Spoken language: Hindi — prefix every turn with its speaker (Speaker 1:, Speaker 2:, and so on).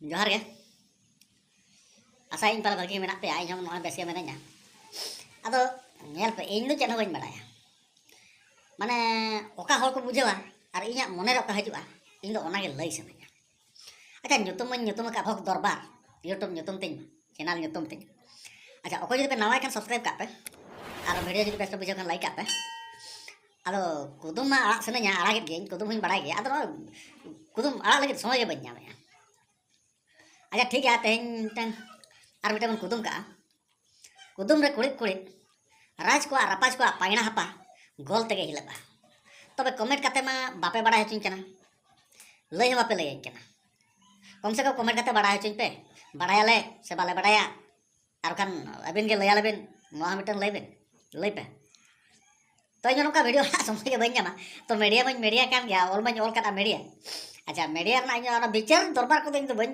Speaker 1: जोहार गे आशा इन पाला भगी मेना पे आई हम नॉय बेसिया मेना अदो नेल पे इन दो चेन बन बड़ाया माने ओका हर को बुझेवा और इኛ मने रे ओका हजुआ इन दो ओना गे लई सनाया अच्छा ᱧᱩᱛᱩᱢ का भोग दरबार यूट्यूब ᱧᱩᱛᱩᱢ तिन चैनल ᱧᱩᱛᱩᱢ तिन अच्छा ओको जदि पे नवा खान सब्सक्राइब का पे और वीडियो जदि बेस्ट बुझे खान लाइक का पे अदो कुदुम मा आड़ा सनाया आड़ा गे कुदुम हुन बड़ाय गे अदो कुदुम आड़ा लगे समय गे बन जामे अच्छा ठीक है तेन तेन और मिटे कुदुम का कुदुम रे कुड़ी कुड़ी राज को रापाज को पाइना हपा गोल तेगे हिलबा तबे कमेंट काते मा बापे बड़ा हचुन कना लई हम बापे लई कना कम से कम कमेंट काते बड़ा हचुन पे बड़ायाले से बाले बड़ाया और खान अबिन के लया लेबिन मोहा मिटन लईबिन लई पे तो इन का वीडियो समय के बन जामा तो मीडिया कान गया ऑल ऑल का मीडिया अच्छा मीडिया ना इन बिचार दरबार को तो बन